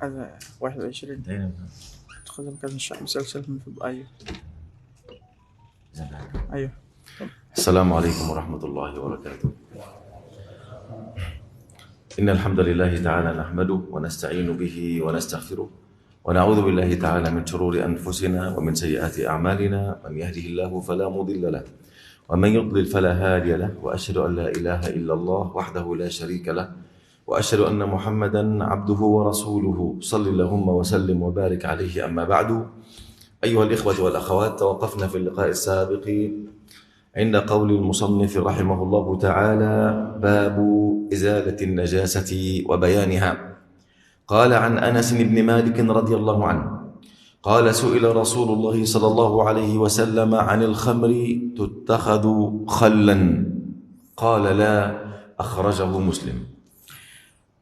هذا 21 تقدم كذا مسلسل من أيوه أيوه. السلام عليكم ورحمة الله وبركاته. إن الحمد لله تعالى نحمده ونستعين به ونستغفره ونعوذ بالله تعالى من شرور أنفسنا ومن سيئات أعمالنا. من يهده الله فلا مضل له ومن يضلل فلا هادي له، وأشهد أن لا إله إلا الله وحده لا شريك له، وأشهد أن محمدا عبده ورسوله صلى اللهم وسلم وبارك عليه. أما بعد، أيها الإخوة والأخوات، توقفنا في اللقاء السابق عند قول المصنف رحمه الله تعالى: باب إزالة النجاسة وبيانها. قال عن أنس بن مالك رضي الله عنه قال: سئل رسول الله صلى الله عليه وسلم عن الخمر تتخذ خلا؟ قال: لا. أخرجه مسلم.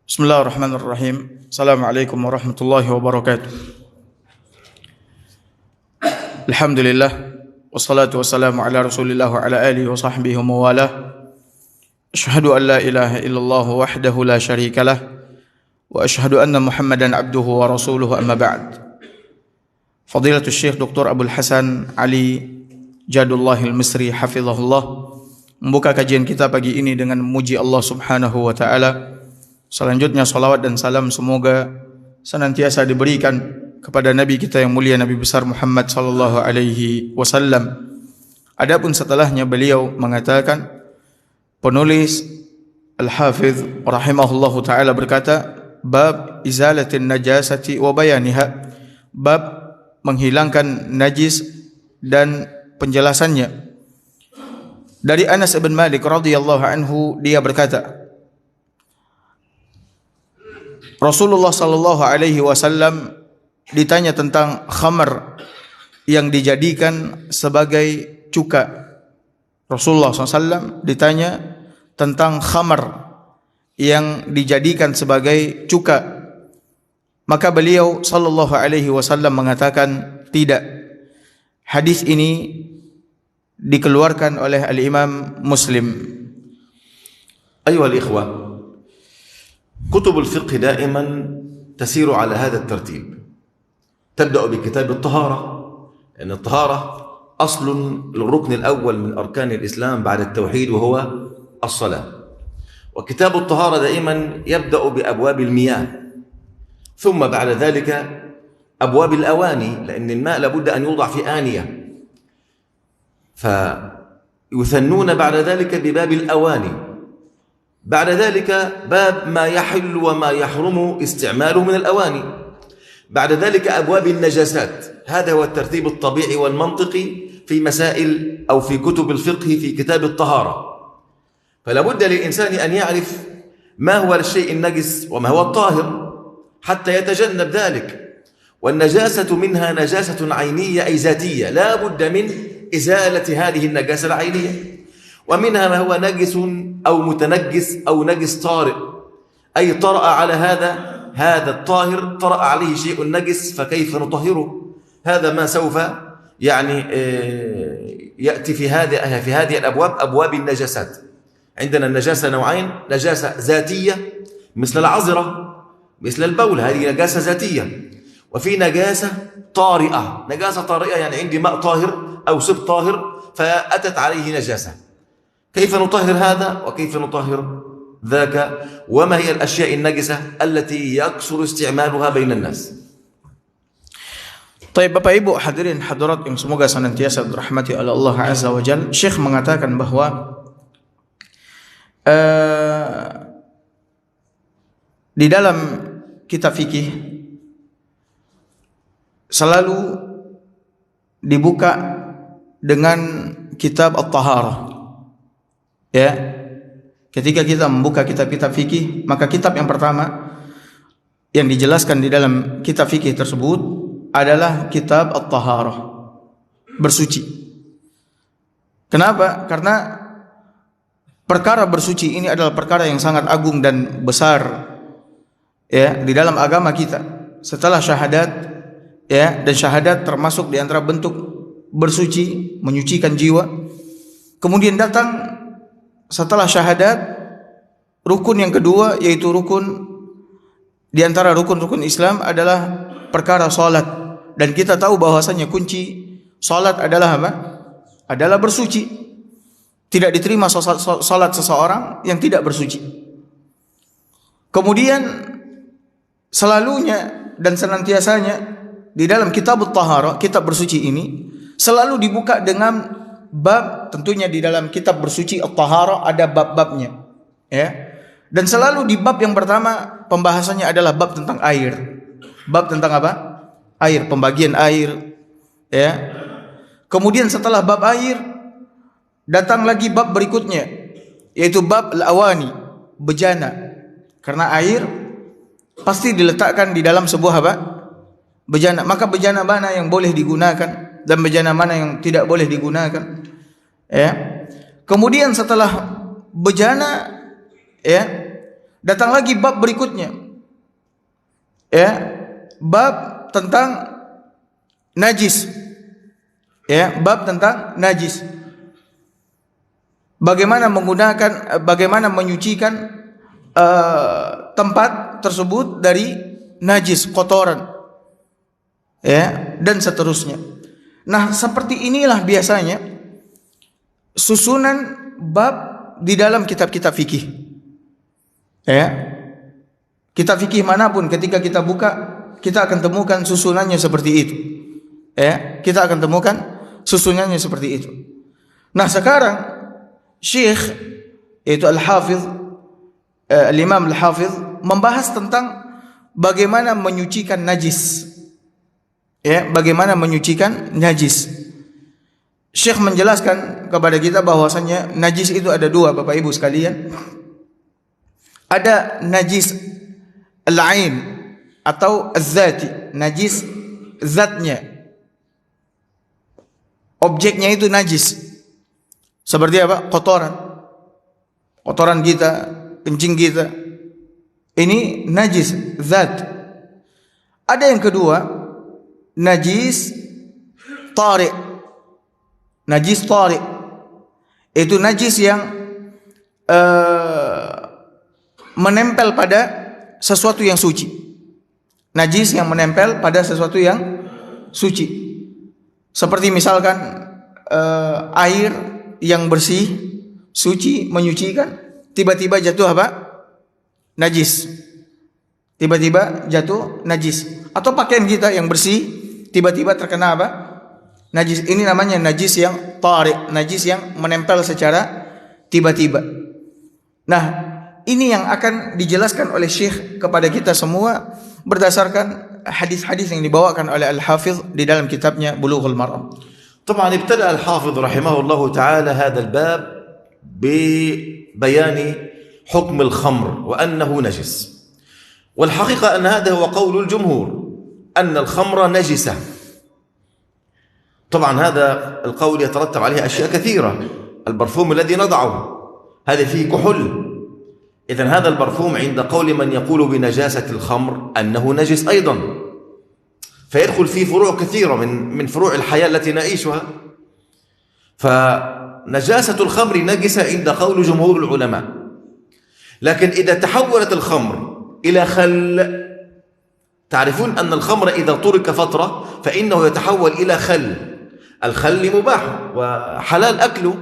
بسم الله الرحمن الرحيم. السلام عليكم ورحمة الله وبركاته. الحمد لله والصلاة والسلام على رسول الله وعلى آله وصحبه وموالاه. أشهد أن لا إله إلا الله وحده لا شريك له، وأشهد أن محمدا عبده ورسوله. أما بعد. فضيلة الشيخ Dr. Abdul Hasan Ali Jadullahil Misri hafizahullah membuka kajian kita pagi ini dengan memuji Allah Subhanahu wa taala. Selanjutnya salawat dan salam semoga senantiasa diberikan kepada Nabi kita yang mulia, Nabi besar Muhammad sallallahu alaihi wasallam. Adapun setelahnya beliau mengatakan, penulis Al-Hafiz rahimahullahu taala berkata, bab izalatin najasati wa bayaniha, bab menghilangkan najis dan penjelasannya. Dari Anas bin Malik radhiyallahu anhu, dia berkata, Rasulullah sallallahu alaihi wasallam ditanya tentang khamar yang dijadikan sebagai cuka. Rasulullah SAW ditanya tentang khamar yang dijadikan sebagai cuka. Maka beliau sallallahu alaihi wasallam mengatakan tidak. Hadis ini dikeluarkan oleh Al-Imam Muslim. أيها الإخوة، كتب الفقه دائما تسير على هذا الترتيب. تبدأ بكتاب الطهارة، لأن الطهارة أصل الركن الأول من أركان الإسلام بعد التوحيد، وهو الصلاة. وكتاب الطهارة دائما يبدأ بأبواب المياه، ثم بعد ذلك أبواب الأواني، لأن الماء لابد أن يوضع في آنية، فيثنون بعد ذلك بباب الأواني. بعد ذلك باب ما يحل وما يحرم استعماله من الأواني. بعد ذلك أبواب النجاسات. هذا هو الترتيب الطبيعي والمنطقي في مسائل أو في كتب الفقه في كتاب الطهارة. فلا بد للإنسان أن يعرف ما هو الشيء النجس وما هو الطاهر حتى يتجنب ذلك. والنجاسة منها نجاسة عينية أي ذاتية، لا بد من إزالة هذه النجاسة العينية. ومنها ما هو نجس أو متنجس أو نجس طارئ، أي طرأ على هذا الطاهر، طرأ عليه شيء نجس، فكيف نطهره؟ هذا ما سوف يأتي في هذه الأبواب، أبواب النجاسات. عندنا النجاسة نوعين: نجاسة ذاتية مثل العذرة مثل البول، هذه نجاسة ذاتية. وفي نجاسة طارئة. نجاسة طارئة يعني عندي ماء طاهر أو سب طاهر فأتت عليه نجاسة. كيف نطهر هذا وكيف نطهر ذاك؟ وما هي الأشياء النجسة التي يكثر استعمالها بين الناس؟ Baik, Bapak Ibu hadirin hadirat yang semoga senantiasa dirahmati oleh Allah Azza wa Jalla. Syekh mengatakan bahwa di dalam kitab fikih selalu dibuka dengan kitab At-Taharah. Ya, ketika kita membuka kitab-kitab fikih, maka kitab yang pertama yang dijelaskan di dalam kitab fikih tersebut adalah kitab At-Taharah, bersuci. Kenapa? Karena perkara bersuci ini adalah perkara yang sangat agung dan besar, ya, di dalam agama kita. Setelah syahadat, ya, dan syahadat termasuk di antara bentuk bersuci, menyucikan jiwa. Kemudian datang setelah syahadat rukun yang kedua, yaitu rukun di antara rukun-rukun Islam adalah perkara salat, dan kita tahu bahwasanya kunci salat adalah apa? Adalah bersuci. Tidak diterima salat seseorang yang tidak bersuci. Kemudian selalunya dan senantiasanya di dalam kitab At-Taharah, kitab bersuci ini selalu dibuka dengan bab, tentunya di dalam kitab bersuci At-Taharah ada bab-babnya, ya. Dan selalu di bab yang pertama pembahasannya adalah bab tentang air. Bab tentang apa? Air, pembagian air, ya. Kemudian setelah bab air datang lagi bab berikutnya, yaitu bab al-awani, bejana. Karena air pasti diletakkan di dalam sebuah apa? Bejana. Maka bejana mana yang boleh digunakan dan bejana mana yang tidak boleh digunakan, ya. Kemudian setelah bejana, ya, datang lagi bab berikutnya, ya, bab tentang najis, ya, bab tentang najis. Bagaimana menggunakan, bagaimana menyucikan tempat tersebut dari najis, kotoran, ya, dan seterusnya. Nah, seperti inilah biasanya susunan bab di dalam kitab-kitab fikih, ya. Kitab fikih manapun ketika kita buka, kita akan temukan susunannya seperti itu, ya. Kita akan temukan susunannya seperti itu. Nah, sekarang Syekh, yaitu Al-Hafidh Al-Imam Al-Hafidh membahas tentang bagaimana menyucikan najis, ya, bagaimana menyucikan najis. Syekh menjelaskan kepada kita bahwasanya najis itu ada dua, Bapak Ibu sekalian. Ada najis al-ain atau az-zati, najis zatnya, objeknya itu najis. Seperti apa? Kotoran kita, kencing kita, ini najis zat. Ada yang kedua, najis tari'. Najis tari' itu najis yang menempel pada sesuatu yang suci. Najis yang menempel pada sesuatu yang suci. Seperti misalkan air yang bersih, suci, menyucikan, tiba-tiba jatuh apa? Najis. Tiba-tiba jatuh najis. Atau pakaian kita yang bersih tiba-tiba terkena apa? Najis. Ini namanya najis yang tari', najis yang menempel secara tiba-tiba. Nah, ini yang akan dijelaskan oleh Syekh kepada kita semua berdasarkan hadis-hadis yang dibawakan oleh Al-Hafidh di dalam kitabnya Bulughul Maram. طبعا ابتدأ الحافظ رحمه الله تعالى هذا الباب ببيان حكم الخمر وأنه نجس، والحقيقة أن هذا هو قول الجمهور أن الخمر نجسة. طبعا هذا القول يترتب عليه أشياء كثيرة. البرفوم الذي نضعه هذا فيه كحول، إذن هذا البرفوم عند قول من يقول بنجاسة الخمر أنه نجس أيضا، فيدخل فيه فروع كثيرة من فروع الحياة التي نعيشها. فنجاسة الخمر نجسة عند قول جمهور العلماء، لكن إذا تحولت الخمر إلى خل، تعرفون أن الخمر إذا ترك فترة فإنه يتحول إلى خل. الخل مباح وحلال أكله،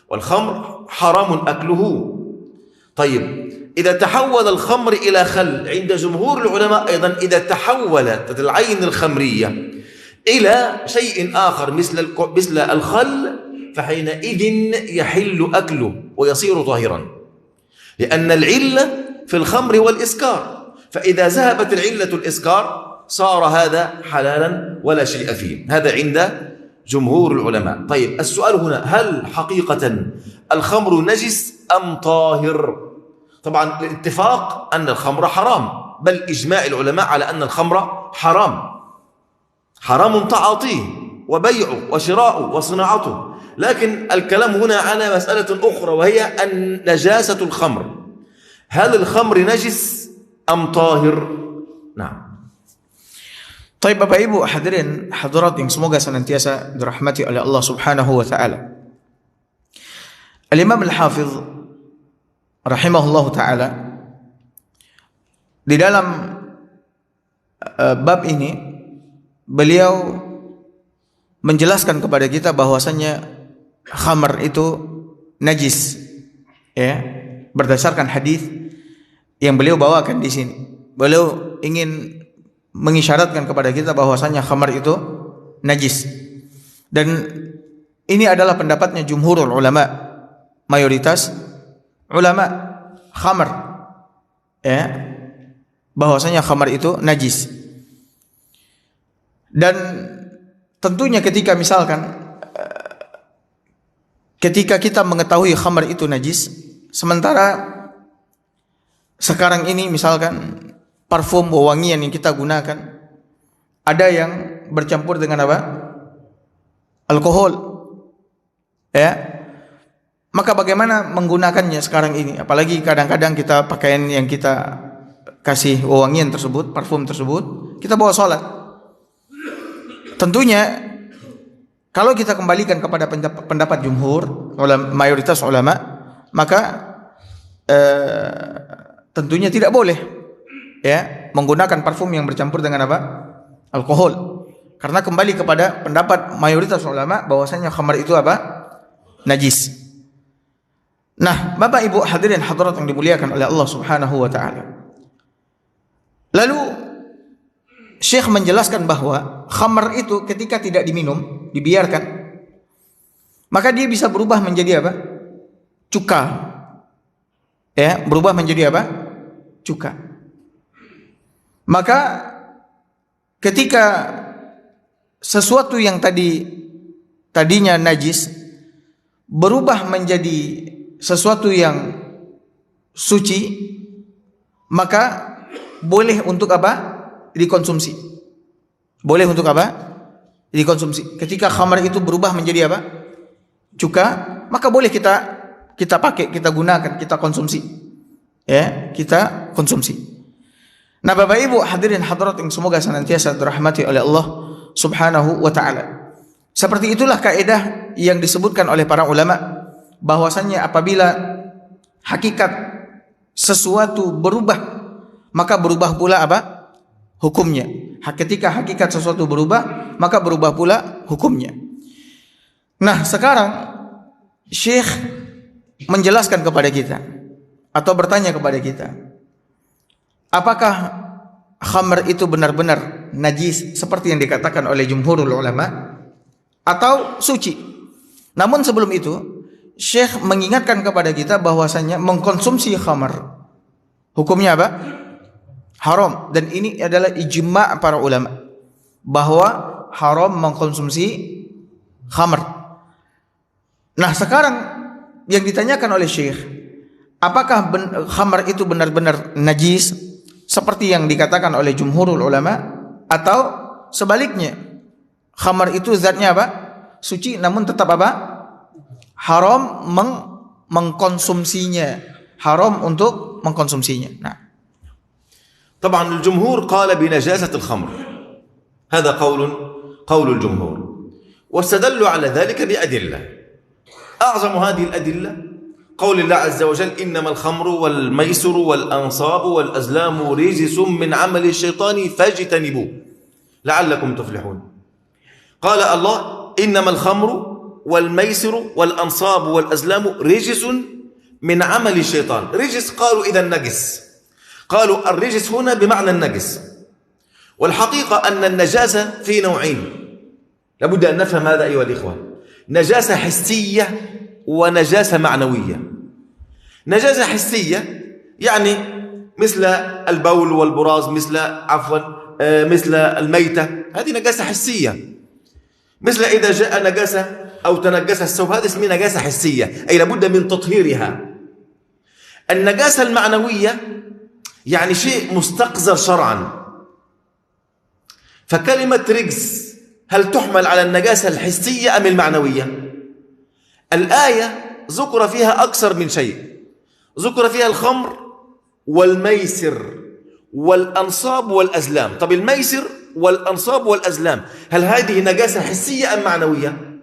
والخمر حرام أكله. طيب، إذا تحول الخمر إلى خل عند جمهور العلماء أيضا، إذا تحولت العين الخمرية إلى شيء آخر مثل الخل، فحينئذ يحل أكله ويصير طاهرا، لأن العلة في الخمر والإسكار، فإذا ذهبت العلة الإسكار صار هذا حلالا ولا شيء فيه. هذا عند جمهور العلماء. طيب، السؤال هنا، هل حقيقة الخمر نجس أم طاهر؟ طبعا الاتفاق أن الخمر حرام، بل إجماع العلماء على أن الخمر حرام، حرام تعاطيه وبيعه وشراؤه وصناعته. لكن الكلام هنا على مسألة أخرى، وهي أن نجاسة الخمر، هل الخمر نجس أم طاهر؟ نعم. Baik Bapak Ibu hadirin hadirat yang semoga senantiasa dirahmati oleh Allah Subhanahu wa taala. Al-Imam Al-Hafidh rahimahullahu taala di dalam bab ini beliau menjelaskan kepada kita bahwasannya khamar itu najis, ya, berdasarkan hadis yang beliau bawakan di sini. Beliau ingin mengisyaratkan kepada kita bahwasannya khamar itu najis. Dan ini adalah pendapatnya jumhurul ulama, mayoritas ulama khamar, ya, bahwasanya khamar itu najis. Dan tentunya ketika misalkan ketika kita mengetahui khamar itu najis, sementara sekarang ini misalkan parfum wewangian yang kita gunakan ada yang bercampur dengan apa? Alkohol, ya. Maka bagaimana menggunakannya sekarang ini? Apalagi kadang-kadang kita pakaian yang kita kasih wewangian tersebut, parfum tersebut, kita bawa sholat. Tentunya kalau kita kembalikan kepada pendapat jumhur, mayoritas ulama, maka tentunya tidak boleh, ya, menggunakan parfum yang bercampur dengan apa? Alkohol. Karena kembali kepada pendapat mayoritas ulama bahwasanya khamar itu apa? Najis. Nah, Bapak Ibu hadirin hadirat yang dimuliakan oleh Allah Subhanahu wa taala. Lalu Syekh menjelaskan bahwa khamar itu ketika tidak diminum, dibiarkan, maka dia bisa berubah menjadi apa? Cuka. Ya, berubah menjadi apa? Cuka. Maka ketika sesuatu yang tadinya najis berubah menjadi sesuatu yang suci, maka boleh untuk apa? Dikonsumsi. Boleh untuk apa? Dikonsumsi. Ketika khamar itu berubah menjadi apa? Cuka, maka boleh kita pakai, kita gunakan, kita konsumsi. Ya, kita konsumsi. Nah, Bapak Ibu hadirin hadirat yang semoga senantiasa dirahmati oleh Allah Subhanahu wa taala. Seperti itulah kaidah yang disebutkan oleh para ulama bahwasannya apabila hakikat sesuatu berubah, maka berubah pula apa? Hukumnya. Ketika hakikat sesuatu berubah, maka berubah pula hukumnya. Nah, sekarang Syekh menjelaskan kepada kita atau bertanya kepada kita, apakah khamr itu benar-benar najis seperti yang dikatakan oleh jumhurul ulama atau suci? Namun sebelum itu, Syekh mengingatkan kepada kita bahwasanya mengkonsumsi khamr hukumnya apa? Haram. Dan ini adalah ijma' para ulama bahwa haram mengkonsumsi khamr. Nah, sekarang yang ditanyakan oleh Syekh, apakah khamr itu benar-benar najis seperti yang dikatakan oleh jumhurul ulama, atau sebaliknya khamr itu zatnya apa? Suci, namun tetap apa? Haram mengkonsumsinya, haram untuk mengkonsumsinya. Nah, طبعا الجمهور قال بنجاسة الخمر، هذا قول الجمهور، واستدلوا على ذلك بأدلة. أعظم هذه الأدلة قول الله عز وجل: إنما الخمر والميسر والأنصاب والأزلام رجس من عمل الشيطان فاجتنبوه لعلكم تفلحون. قال الله: إنما الخمر والميسر والأنصاب والأزلام رجس من عمل الشيطان. رجس قالوا إذا نجس، قالوا الرجس هنا بمعنى النجس. والحقيقة أن النجاسة في نوعين، لابد أن نفهم هذا أيها الإخوة: نجاسة حسية ونجاسة معنوية. نجاسة حسية يعني مثل البول والبراز، مثل الميتة، هذه نجاسة حسية. مثل إذا جاء نجاسة أو تنجس الثوب، هذه اسمها نجاسة حسية، أي لابد من تطهيرها. النجاسة المعنوية يعني شيء مستقذر شرعا. فكلمة رجس هل تحمل على النجاسة الحسية أم المعنوية؟ الآية ذكر فيها أكثر من شيء، ذكر فيها الخمر والميسر والأنصاب والأزلام. طب الميسر والأنصاب والأزلام هل هذه نجاسة حسية أم معنوية؟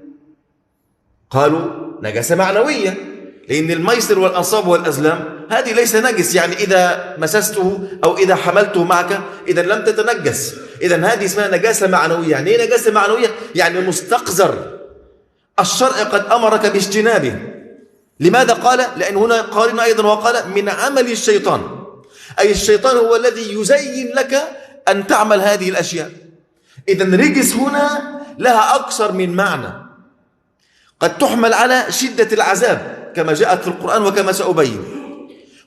قالوا نجاسة معنوية. لأن الميسر والأنصاب والأزلام هذه ليس نجس، يعني إذا مسسته أو إذا حملته معك إذا لم تتنجس، إذا هذه اسمها نجاسة معنوية. يعني إيه نجاسة معنوية؟ يعني مستقذر، الشرع قد أمرك باجتنابه. لماذا قال؟ لأن هنا قارن أيضا وقال من عمل الشيطان، أي الشيطان هو الذي يزين لك أن تعمل هذه الأشياء. إذا رجس هنا لها أكثر من معنى، قد تحمل على شدة العذاب كما جاءت في القرآن وكما سأبين،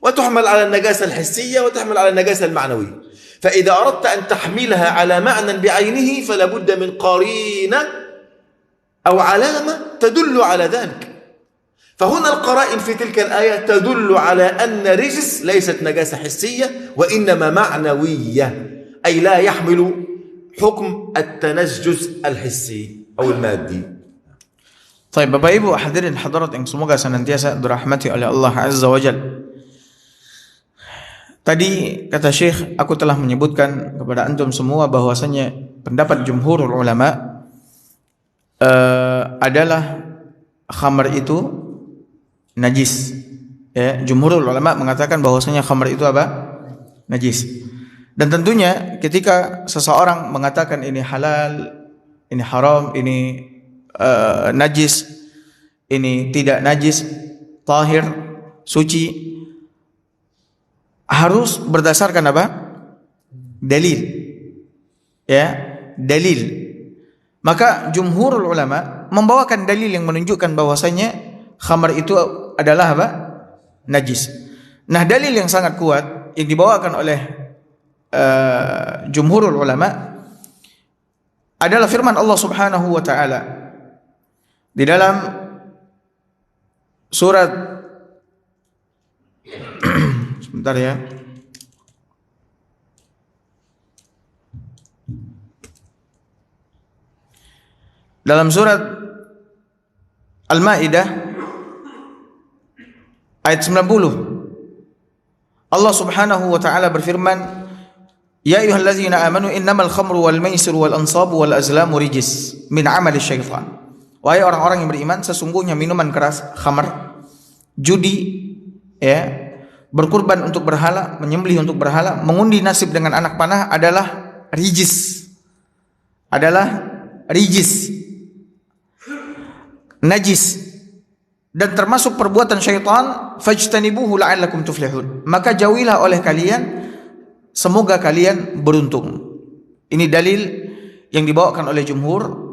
وتحمل على النجاسة الحسية وتحمل على النجاسة المعنوية. فإذا أردت أن تحملها على معنى بعينه فلا بد من قرينة أو علامة تدل على ذلك. فهنا القرائن في تلك الآية تدل على أن رجس ليست نجاسة حسية وإنما معنوية، أي لا يحمل حكم التنجس الحسي أو المادي. Baik, Bapak Ibu hadirin hadirat yang semoga senantiasa dirahmati oleh Allah Azza wa Jalla. Tadi kata Syekh, aku telah menyebutkan kepada antum semua bahwasanya pendapat jumhurul ulama adalah khamar itu najis. Ya, jumhurul ulama mengatakan bahwasanya khamar itu apa? Najis. Dan tentunya ketika seseorang mengatakan ini halal, ini haram, ini najis, ini tidak najis, tahir, suci, harus berdasarkan apa? Dalil. Ya, dalil. Maka jumhurul ulama membawakan dalil yang menunjukkan bahwasanya khamar itu adalah apa? Najis. Nah, dalil yang sangat kuat yang dibawakan oleh jumhurul ulama adalah firman Allah Subhanahu wa taala di dalam surat sebentar ya. Dalam surat Al-Maidah ayat 90 Allah Subhanahu wa taala berfirman, "Ya ayyuhallazina amanu innamal khamru wal maisiru wal ansabu wal azlamu rijis min amali syaitan." Wahai orang-orang yang beriman, sesungguhnya minuman keras, khamar, judi, ya, berkurban untuk berhala, menyembelih untuk berhala, mengundi nasib dengan anak panah adalah rijis. Adalah rijis. Najis. Dan termasuk perbuatan syaitan, fajtanibuhu la'allakum tuflihun. Maka jauhilah oleh kalian, semoga kalian beruntung. Ini dalil yang dibawakan oleh jumhur,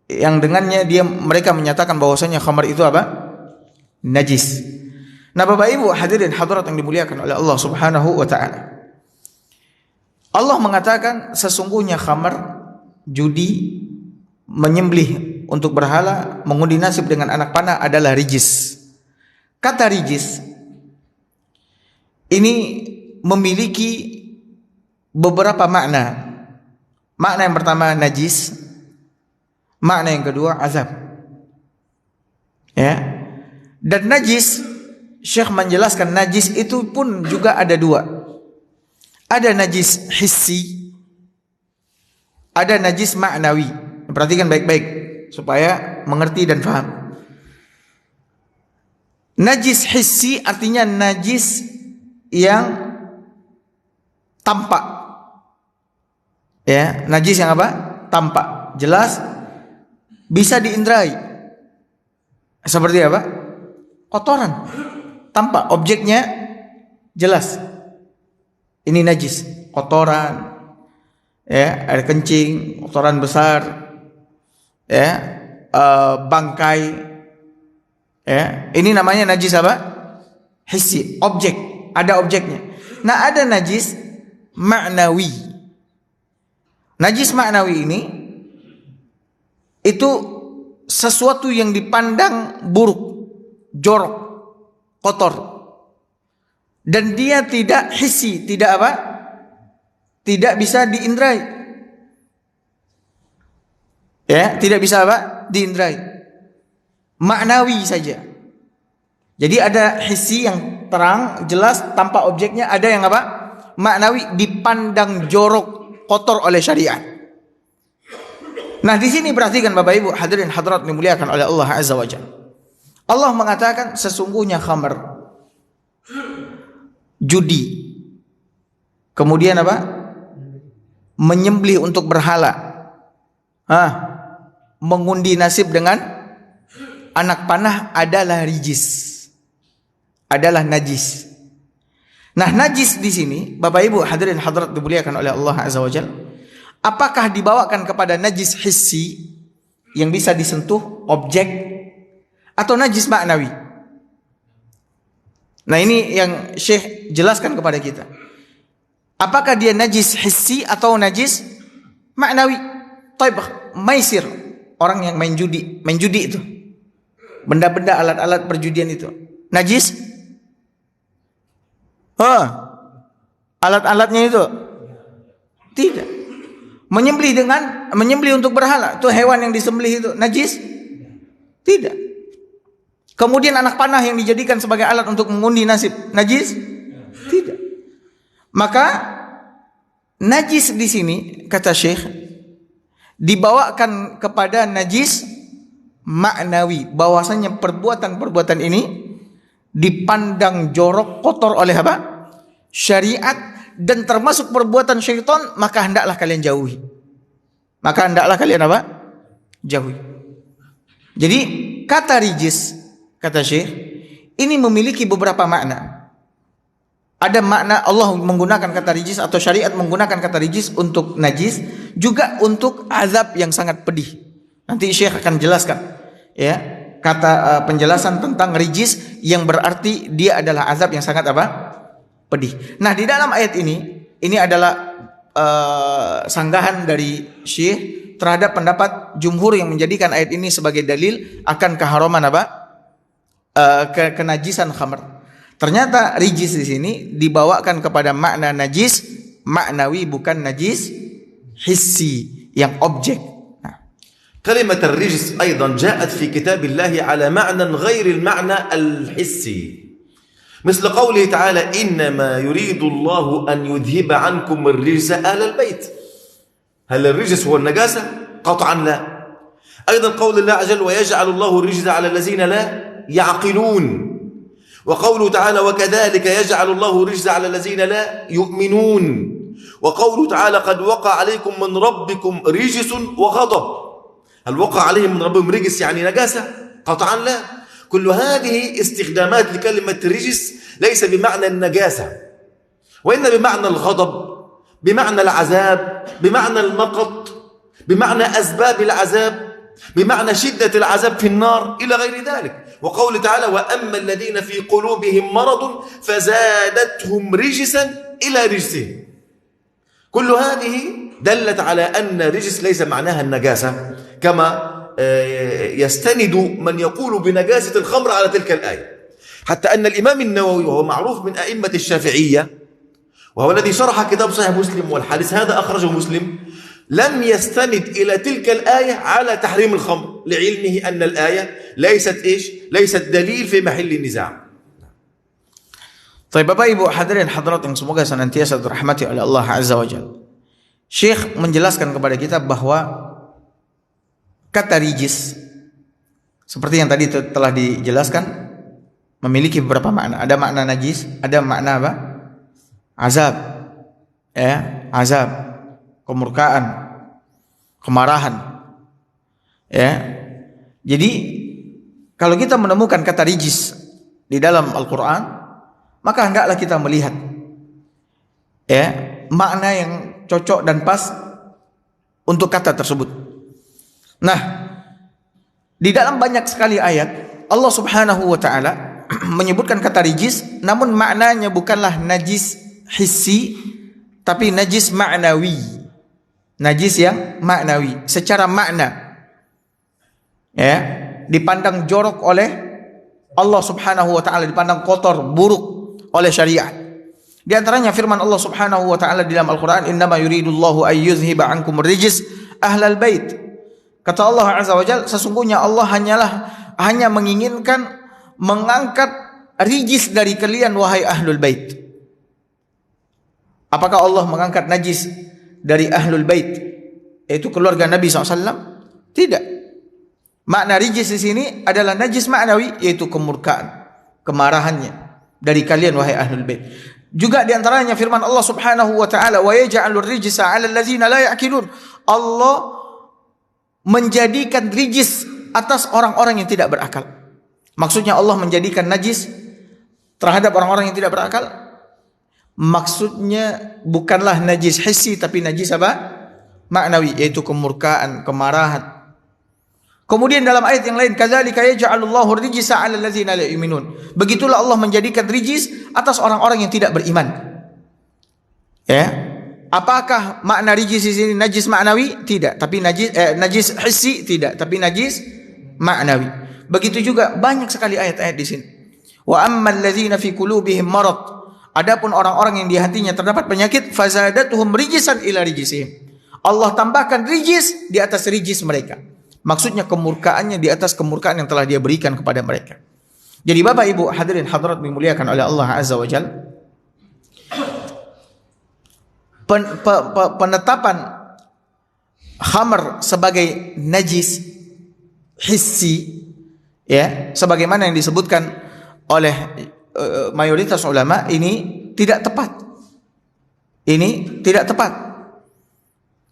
yang dengannya mereka menyatakan bahwasanya khamar itu apa? Najis. Nah, Bapak Ibu hadirin hadirat yang dimuliakan oleh Allah Subhanahu wa taala. Allah mengatakan sesungguhnya khamar, judi, menyembelih untuk berhala, mengundi nasib dengan anak panah adalah rijis. Kata rijis ini memiliki beberapa makna. Makna yang pertama najis, makna yang kedua azab. Ya. Dan najis, Syekh menjelaskan najis itu pun juga ada dua. Ada najis hissi, ada najis ma'nawi. Perhatikan baik-baik supaya mengerti dan faham. Najis hissi artinya najis yang tampak. Ya, najis yang apa? Tampak, jelas, bisa diindrai. Seperti apa? Kotoran, tampak, objeknya jelas. Ini najis, kotoran, ya, air kencing, kotoran besar, ya, bangkai, ya, ini namanya najis apa? Hissi, objek, ada objeknya. Nah, ada najis ma'nawi. Najis ma'nawi ini itu sesuatu yang dipandang buruk, jorok, kotor, dan dia tidak hissi, tidak apa? Tidak bisa diindrai. Ya, tidak bisa apa? Diindrai. Maknawi saja. Jadi ada hissi yang terang, jelas, tampak objeknya, ada yang apa? Maknawi, dipandang jorok, kotor oleh syariat. Nah, di sini perhatikan Bapak Ibu hadirin hadirat dimuliakan oleh Allah Azza wa Jalla. Allah mengatakan sesungguhnya khamr, judi, kemudian apa? Menyembelih untuk berhala, mengundi nasib dengan anak panah adalah rijis, adalah najis. Nah, najis di sini, Bapak Ibu hadirin hadirat dimuliakan oleh Allah Azza wa Jalla, apakah dibawakan kepada najis hissi yang bisa disentuh objek atau najis maknawi? Nah, ini yang Syekh jelaskan kepada kita. Apakah dia najis hissi atau najis maknawi? Taib, maisir, orang yang main judi itu, benda-benda alat-alat perjudian itu, najis? Alat-alatnya itu tidak. Menyembelih untuk berhala, itu hewan yang disembelih itu najis? Tidak. Kemudian anak panah yang dijadikan sebagai alat untuk mengundi nasib, najis? Tidak. Maka najis di sini kata Syekh dibawakan kepada najis maknawi, bahwasanya perbuatan-perbuatan ini dipandang jorok, kotor oleh apa? Syariat, dan termasuk perbuatan syaitan, maka hendaklah kalian jauhi. Maka hendaklah kalian apa? Jauhi. Jadi kata rijis, kata Syekh, ini memiliki beberapa makna. Ada makna Allah menggunakan kata rijis atau syariat menggunakan kata rijis untuk najis, juga untuk azab yang sangat pedih. Nanti Syekh akan jelaskan, ya, kata penjelasan tentang rijis yang berarti dia adalah azab yang sangat apa? Pedih. Nah, di dalam ayat ini adalah sanggahan dari Syekh terhadap pendapat jumhur yang menjadikan ayat ini sebagai dalil akan keharaman apa? Kenajisan khamr. Ternyata rijis di sini dibawakan kepada makna najis maknawi, bukan najis hissi yang objek. كلمة الرجس أيضا جاءت في كتاب الله على معنى غير المعنى الحسي، مثل قوله تعالى إنما يريد الله أن يذهب عنكم الرجس أهل البيت. هل الرجس هو النجاسة؟ قطعا لا. أيضا قول الله عز وجل ويجعل الله الرجس على الذين لا يعقلون، وقوله تعالى وكذلك يجعل الله الرجس على الذين لا يؤمنون، وقوله تعالى قد وقع عليكم من ربكم رجس وغضب. هل وقع عليهم من ربهم رجس يعني نجاسة؟ قطعا لا. كل هذه استخدامات لكلمة رجس ليس بمعنى النجاسة، وإن بمعنى الغضب، بمعنى العذاب، بمعنى المقت، بمعنى أسباب العذاب، بمعنى شدة العذاب في النار إلى غير ذلك. وقول تعالى وأما الذين في قلوبهم مرض فزادتهم رجسا إلى رجسهم. كل هذه دلت على أن رجس ليس معناها النجاسة كما يستند من يقول بنجاسة الخمر على تلك الآية، حتى أن الإمام النووي وهو معروف من أئمة الشافعية وهو الذي شرح كتاب صحيح مسلم والحديث هذا أخرجه مسلم لم يستند إلى تلك الآية على تحريم الخمر، لعلمه أن الآية ليست دليل في محل النزاع. طيب Bapak Ibu hadirin hadirat yang semoga senantiasa dirahmati oleh Allah Azza wa Jalla, Syekh menjelaskan kepada kita bahwa kata rijis seperti yang tadi telah dijelaskan memiliki beberapa makna. Ada makna najis, ada makna apa? Azab. Ya, azab, kemurkaan, kemarahan. Ya. Jadi kalau kita menemukan kata rijis di dalam Al-Qur'an, maka hendaklah kita melihat ya, makna yang cocok dan pas untuk kata tersebut. Nah, di dalam banyak sekali ayat Allah Subhanahu wa taala menyebutkan kata rijis, namun maknanya bukanlah najis hissi, tapi najis maknawi. Najis yang maknawi, secara makna. Ya, dipandang jorok oleh Allah Subhanahu wa taala, dipandang kotor, buruk oleh syariat. Di antaranya firman Allah Subhanahu wa taala di dalam Al-Qur'an, "Innama yuridullahu ay yuzhiba 'ankum ar-rijs ahlal bait." Kata Allah Azza wa Jalla, sesungguhnya Allah hanya menginginkan mengangkat rijis dari kalian wahai ahlul bait. Apakah Allah mengangkat najis dari ahlul bait, yaitu keluarga Nabi SAW? Tidak. Makna rijis di sini adalah najis ma'nawi, yaitu kemurkaan, kemarahannya dari kalian wahai ahlul bait. Juga di antaranya firman Allah Subhanahu wa taala, "Wa yaj'alur rijsa 'alal ladzina la ya'qilun." Allah menjadikan rijis atas orang-orang yang tidak berakal. Maksudnya Allah menjadikan najis terhadap orang-orang yang tidak berakal. Maksudnya bukanlah najis hissi, tapi najis apa? Ma'nawi, yaitu kemurkaan, kemarahan. Kemudian dalam ayat yang lain, kadzalika yaj'alullahu rijsa 'alal ladzina la yu'minun. Begitulah Allah menjadikan rijis atas orang-orang yang tidak beriman. Ya. Apakah makna rijis di sini najis ma'nawi? Tidak, tapi najis hissi tidak, tapi najis ma'nawi. Begitu juga banyak sekali ayat-ayat di sini. Wa ammal ladzina fi qulubihim marad. Adapun orang-orang yang di hatinya terdapat penyakit, fazadatuhum rijsan ila rijsihim. Allah tambahkan rijis di atas rijis mereka. Maksudnya kemurkaannya di atas kemurkaan yang telah Dia berikan kepada mereka. Jadi Bapak Ibu hadirin hadirat dimuliakan oleh Allah Azza wa Jalla, penetapan khamr sebagai najis hissi, ya, sebagaimana yang disebutkan oleh mayoritas ulama, ini tidak tepat. Ini tidak tepat.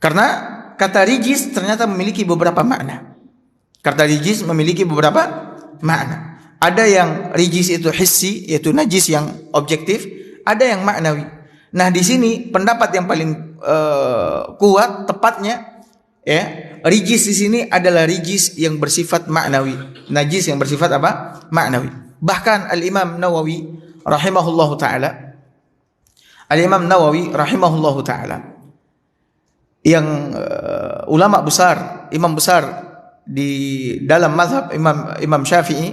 Karena kata rijis ternyata memiliki beberapa makna. Kata rijis memiliki beberapa makna. Ada yang rijis itu hissi, yaitu najis yang objektif, ada yang maknawi. Nah, di sini pendapat yang paling kuat tepatnya, ya, rijis di sini adalah rijis yang bersifat maknawi. Najis yang bersifat apa? Maknawi. Bahkan Al-Imam Nawawi rahimahullahu taala, Al-Imam Nawawi rahimahullahu taala, yang ulama besar, imam besar di dalam mazhab Imam Syafi'i,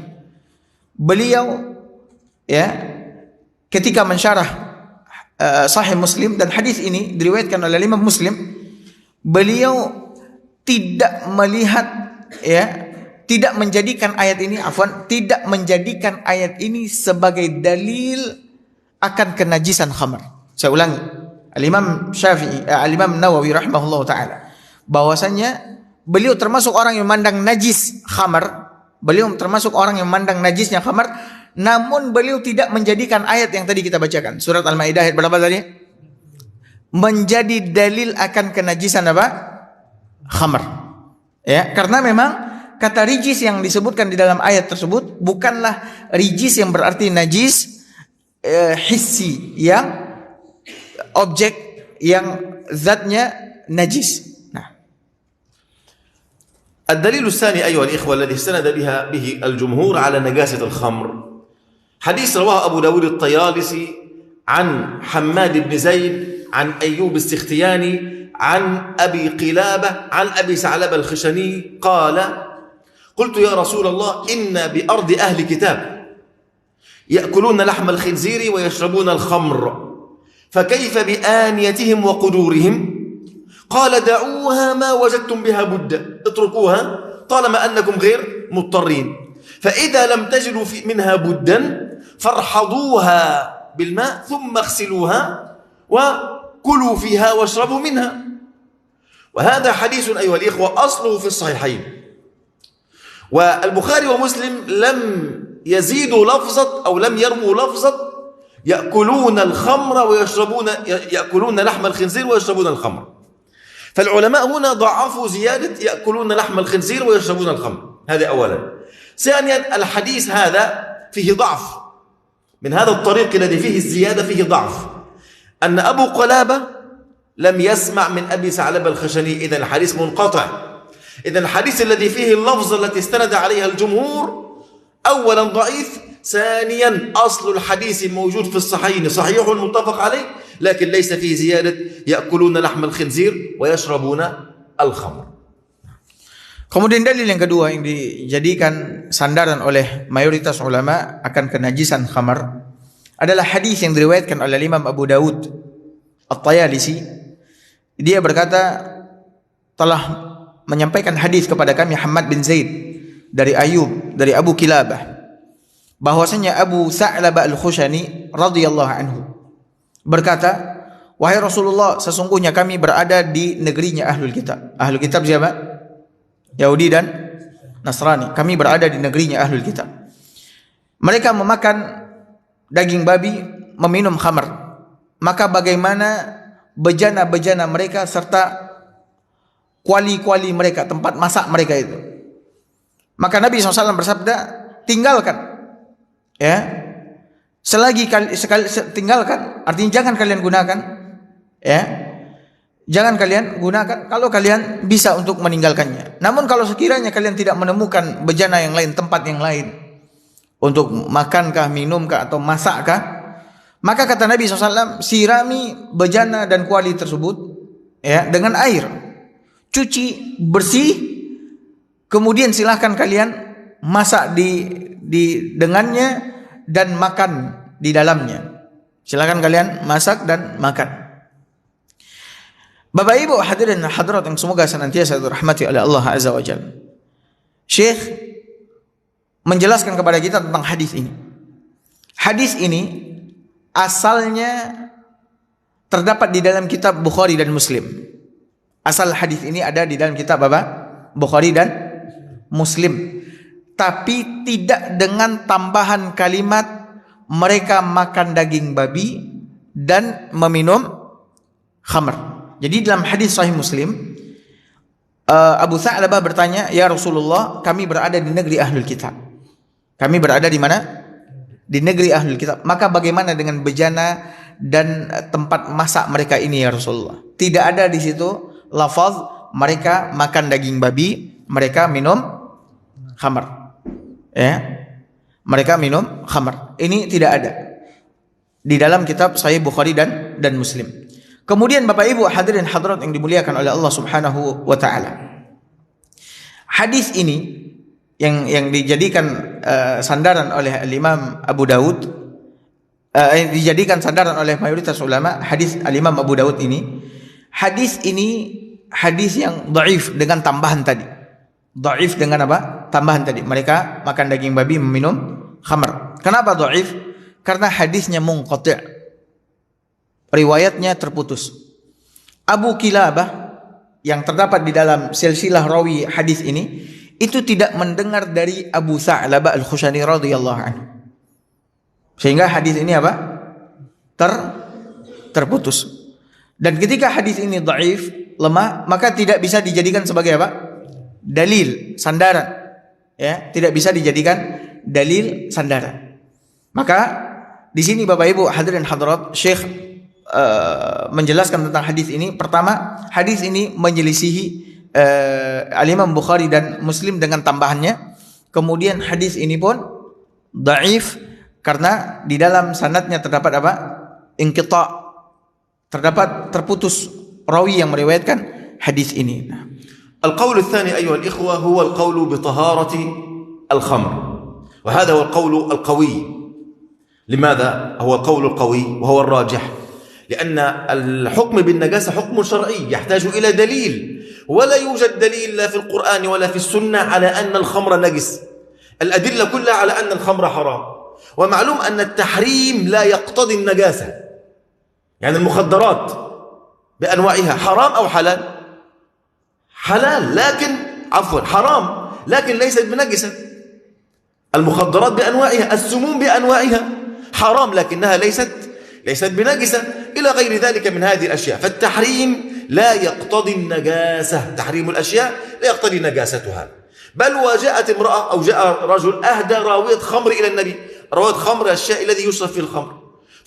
beliau, ya, ketika mensyarah Sahih Muslim, dan hadis ini diriwayatkan oleh Imam Muslim, beliau tidak melihat, ya, tidak menjadikan ayat ini sebagai dalil akan kenajisan khamr. Saya ulangi, Al-Imam Nawawi rahimahullah ta'ala, bahwasannya beliau termasuk orang yang memandang najis khamr, beliau termasuk orang yang memandang najisnya khamr, namun beliau tidak menjadikan ayat yang tadi kita bacakan, surat Al-Maidah ayat berapa tadi? Menjadi dalil akan kenajisan apa? Khamr. Ya, karena memang kata rijis yang disebutkan di dalam ayat tersebut bukanlah rijis yang berarti najis hissi, yang objek yang zatnya najis. Nah, الدليل الثاني أيها الإخوة الذي استند به الجمهور على نجاسة الخمر حديث رواه أبو داود الطيالسي عن حماد بن زيد عن أيوب السختياني عن أبي قلابة عن أبي ثعلبة الخشني قال قلت يا رسول الله إن بأرض أهل كتاب يأكلون لحم الخنزير ويشربون الخمر فكيف بآنيتهم وقدورهم؟ قال دعوها ما وجدتم بها بد، اتركوها طالما أنكم غير مضطرين، فإذا لم تجدوا منها بدا فارحضوها بالماء ثم اغسلوها وكلوا فيها واشربوا منها. وهذا حديث أيها الإخوة أصله في الصحيحين، والبخاري ومسلم لم يزيدوا لفظة أو لم يرموا لفظة يأكلون الخمر يأكلون لحم الخنزير ويشربون الخمر. فالعلماء هنا ضعفوا زيادة يأكلون لحم الخنزير ويشربون الخمر، هذا أولا. ثانيا الحديث هذا فيه ضعف، من هذا الطريق الذي فيه الزيادة فيه ضعف، أن أبو قلابة لم يسمع من أبي ثعلبة الخشني، إذن الحديث منقطع. إذن الحديث الذي فيه اللفظ التي استند عليها الجمهور أولا ضعيف، ثانيا أصل الحديث موجود في الصحيحين صحيح متفق عليه، لكن ليس فيه زيادة يأكلون لحم الخنزير ويشربون الخمر. Kemudian dalil yang kedua yang dijadikan sandaran oleh mayoritas ulama akan kenajisan khamar adalah hadis yang diriwayatkan oleh Imam Abu Dawud At-Tayalisi. Dia berkata, telah menyampaikan hadis kepada kami Hammad bin Zaid dari Ayub dari Abu Kilabah, bahwasanya Abu Tha'labah Al-Khushani radhiyallahu anhu berkata, wahai Rasulullah, sesungguhnya kami berada di negerinya Ahlul Kitab. Ahlul Kitab siapa? Yahudi dan Nasrani. Kami berada di negerinya Ahlul Kitab. Mereka memakan daging babi, meminum khamr. Maka bagaimana bejana-bejana mereka serta kuali-kuali mereka, tempat masak mereka itu. Maka Nabi SAW bersabda, tinggalkan. Ya, tinggalkan, artinya jangan kalian gunakan. Ya, jangan kalian gunakan kalau kalian bisa untuk meninggalkannya. Namun kalau sekiranya kalian tidak menemukan bejana yang lain, tempat yang lain untuk makankah, minumkah, atau masakkah, maka kata Nabi SAW, sirami bejana dan kuali tersebut ya dengan air, cuci bersih, kemudian silahkan kalian masak di dengannya dan makan di dalamnya. Silahkan kalian masak dan makan. Bapak Ibu hadirin dan hadirat yang semoga senantiasa dirahmati oleh Allah Azza wa Jalla. Syekh menjelaskan kepada kita tentang hadis ini. Hadis ini asalnya terdapat di dalam kitab Bukhari dan Muslim. Asal hadis ini ada di dalam kitab apa? Bukhari dan Muslim. Tapi tidak dengan tambahan kalimat mereka makan daging babi dan meminum khamr. Jadi dalam hadis Sahih Muslim, Abu Tha'labah bertanya, "Ya Rasulullah, kami berada di negeri Ahlul Kitab." Kami berada di mana? Di negeri Ahlul Kitab. Maka bagaimana dengan bejana dan tempat masak mereka ini ya Rasulullah? Tidak ada di situ lafaz mereka makan daging babi, mereka minum khamr. Ya, mereka minum khamr. Ini tidak ada di dalam kitab Sahih Bukhari dan Muslim. Kemudian Bapak Ibu hadirin hadirat yang dimuliakan oleh Allah Subhanahu wa taala. Hadis ini yang dijadikan sandaran oleh Imam Abu Daud, dijadikan sandaran oleh mayoritas ulama, hadis Imam Abu Daud ini. Hadis yang dhaif dengan tambahan tadi. Dhaif dengan apa? Tambahan tadi. Mereka makan daging babi, meminum khamr. Kenapa dhaif? Karena hadisnya munqati'. Riwayatnya terputus. Abu Kilabah yang terdapat di dalam silsilah rawi hadis ini itu tidak mendengar dari Abu Tha'labah Al-Khushani radhiyallahu anhu. Sehingga hadis ini apa? Terputus. Dan ketika hadis ini dhaif, lemah, maka tidak bisa dijadikan sebagai apa? Dalil, sandaran. Ya, tidak bisa dijadikan dalil sandaran. Maka di sini Bapak Ibu hadirin hadirat, Syekh menjelaskan tentang hadis ini. Pertama, hadis ini menyelisihi Al-Imam Bukhari dan Muslim dengan tambahannya. Kemudian hadis ini pun dhaif karena di dalam sanadnya terdapat apa? Inqita'. Terdapat terputus rawi yang meriwayatkan hadis ini. القول الثاني أيها الإخوة هو القول بطهارة الخمر، وهذا هو القول القوي. لماذا هو القول القوي وهو الراجح؟ لأن الحكم بالنجاسة حكم شرعي يحتاج إلى دليل، ولا يوجد دليل لا في القرآن ولا في السنة على أن الخمر نجس. الأدلة كلها على أن الخمر حرام، ومعلوم أن التحريم لا يقتضي النجاسة. يعني المخدرات بأنواعها حرام أو حلال؟ حلال، لكن عفوا حرام لكن ليست بنجسة. المخدرات بأنواعها، السموم بأنواعها حرام لكنها ليست بنجسة، إلى غير ذلك من هذه الأشياء. فالتحريم لا يقتضي النجاسة، تحريم الأشياء لا يقتضي نجاستها. بل وجاءت امرأة أو جاء رجل أهدى راوية خمر إلى النبي، راوية خمر الشيء الذي يشرب فيه الخمر،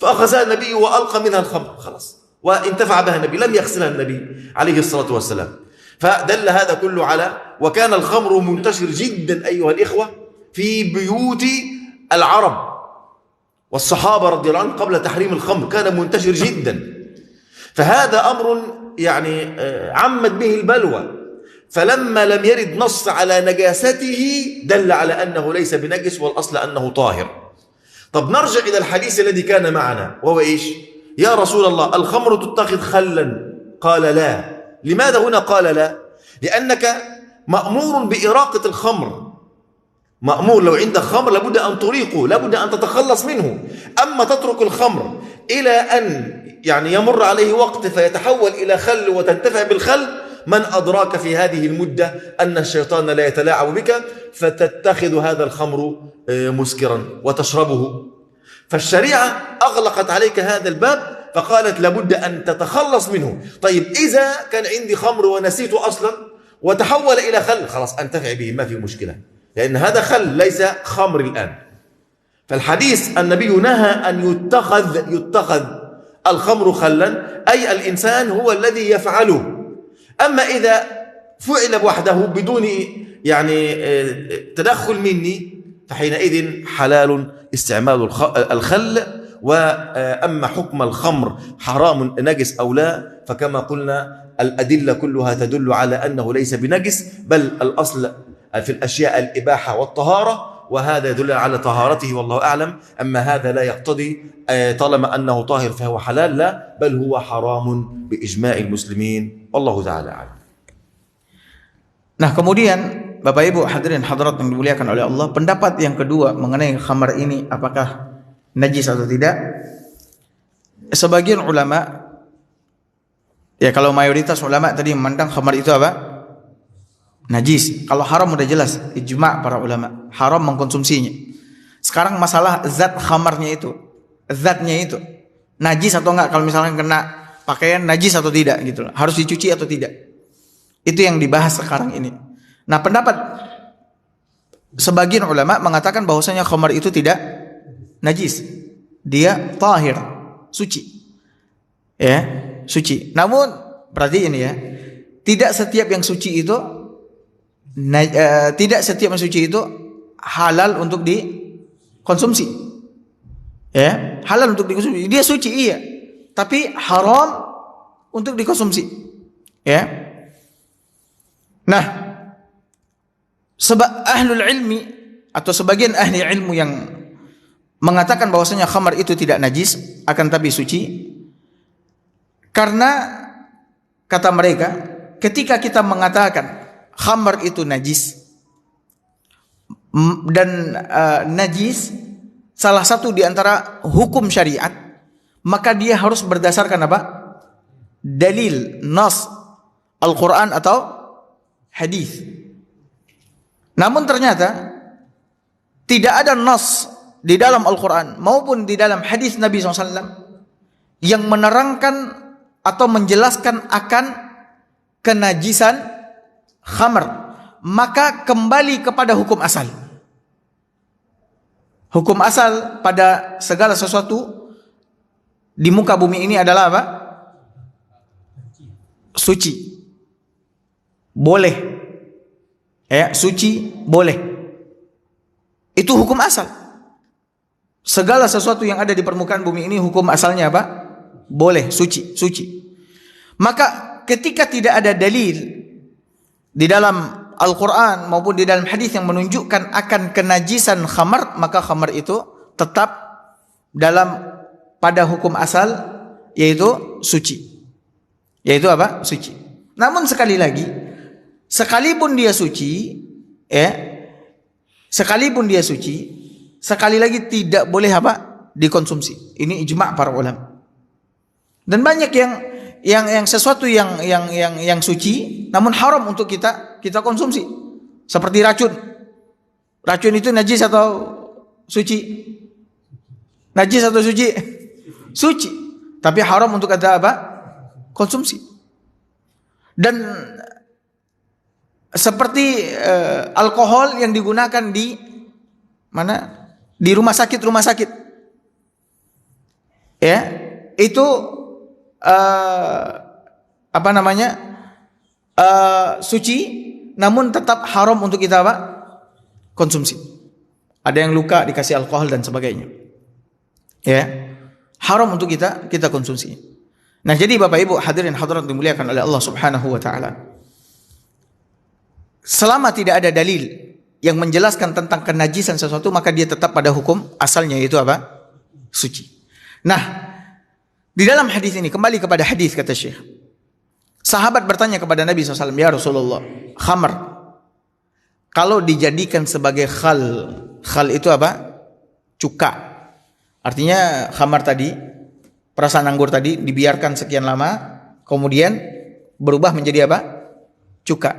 فأخذها النبي وألقى منها الخمر خلاص، وانتفع بها النبي، لم يغسلها النبي عليه الصلاة والسلام. فدل هذا كله على، وكان الخمر منتشر جدا أيها الإخوة في بيوت العرب والصحابة رضي الله عنهم قبل تحريم الخمر، كان منتشر جدا. فهذا أمر يعني عمت به البلوى، فلما لم يرد نص على نجاسته دل على أنه ليس بنجس، والأصل أنه طاهر. طب نرجع إلى الحديث الذي كان معنا، وهو إيش؟ يا رسول الله الخمر تتخذ خلا؟ قال لا. لماذا هنا قال لا؟ لأنك مأمور بإراقة الخمر، مأمور لو عندك خمر لابد أن تريقه، لابد أن تتخلص منه. أما تترك الخمر إلى أن يعني يمر عليه وقت فيتحول إلى خل وتنتفع بالخل، من أدراك في هذه المدة أن الشيطان لا يتلاعب بك فتتخذ هذا الخمر مسكرا وتشربه. فالشريعة أغلقت عليك هذا الباب فقالت لابد أن تتخلص منه. طيب إذا كان عندي خمر ونسيته أصلا وتحول إلى خل، خلاص أنتفع به، ما في مشكلة، لأن هذا خل ليس خمر الآن. فالحديث النبي نهى أن يتخذ الخمر خلا، أي الإنسان هو الذي يفعله. أما إذا فعل وحده بدون يعني تدخل مني فحينئذ حلال استعمال الخل. وأما حكم الخمر حرام نجس أو لا، فكما قلنا الأدلة كلها تدل على أنه ليس بنجس، بل الأصل في الأشياء الإباحة والطهارة، وهذا يدل على طهارته والله أعلم. أما هذا لا يقتضي طالما أنه طاهر فهو حلال، لا، بل هو حرام بإجماع المسلمين والله تعالى أعلم. Nah, kemudian Bapak Ibu hadirin hadirat yang dimuliakan oleh Allah, pendapat yang kedua mengenai khamar ini apakah najis atau tidak. Sebagian ulama, ya kalau mayoritas ulama tadi memandang khamar itu apa? Najis. Kalau haram udah jelas, ijma' para ulama, haram mengkonsumsinya. Sekarang masalah zat khamarnya itu, zatnya itu najis atau enggak, kalau misalnya kena pakaian najis atau tidak gitu, harus dicuci atau tidak. Itu yang dibahas sekarang ini. Nah, pendapat sebagian ulama mengatakan bahwasanya khamar itu tidak najis. Dia tahir, suci. Ya, suci. Namun perhati ini ya, tidak setiap yang suci itu halal untuk dikonsumsi. Ya, halal untuk dikonsumsi. Dia suci iya, tapi haram untuk dikonsumsi. Ya. Nah, ahlul ilmi atau sebagian ahli ilmu yang mengatakan bahwasanya khamar itu tidak najis akan tapi suci, karena kata mereka ketika kita mengatakan khamar itu najis dan najis salah satu di antara hukum syariat, maka dia harus berdasarkan apa? Dalil, nas Al-Quran atau hadis. Namun ternyata tidak ada nas di dalam Al-Quran maupun di dalam hadis Nabi SAW yang menerangkan atau menjelaskan akan kenajisan khamar. Maka kembali kepada hukum asal. Hukum asal pada segala sesuatu di muka bumi ini adalah apa? Suci. Boleh. Ya, suci boleh. Itu hukum asal. Segala sesuatu yang ada di permukaan bumi ini hukum asalnya apa? Boleh, suci, suci. Maka ketika tidak ada dalil di dalam Al-Quran maupun di dalam hadis yang menunjukkan akan kenajisan khamar, maka khamar itu tetap pada hukum asal, yaitu suci. Yaitu apa? Suci. Namun sekali lagi, sekalipun dia suci, sekali lagi tidak boleh apa? Dikonsumsi. Ini ijma' para ulama. Dan banyak yang sesuatu yang suci namun haram untuk kita konsumsi. Seperti racun. Racun itu najis atau suci? Najis atau suci? Suci. Tapi haram untuk kita apa? Konsumsi. Dan seperti alkohol yang digunakan di mana? Di rumah sakit. Ya, itu suci, namun tetap haram untuk kita apa? Konsumsi. Ada yang luka dikasih alkohol dan sebagainya. Ya, haram untuk kita konsumsi. Nah, jadi Bapak Ibu hadirin hadirat dimuliakan oleh Allah Subhanahu wa taala, selama tidak ada dalil yang menjelaskan tentang kenajisan sesuatu, maka dia tetap pada hukum asalnya, yaitu apa? Suci. Nah, di dalam hadis ini, kembali kepada hadis, kata Syekh, sahabat bertanya kepada Nabi SAW, ya Rasulullah, khamar kalau dijadikan sebagai khal itu apa? Cuka. Artinya khamar tadi, perasan anggur tadi dibiarkan sekian lama, kemudian berubah menjadi apa? cuka.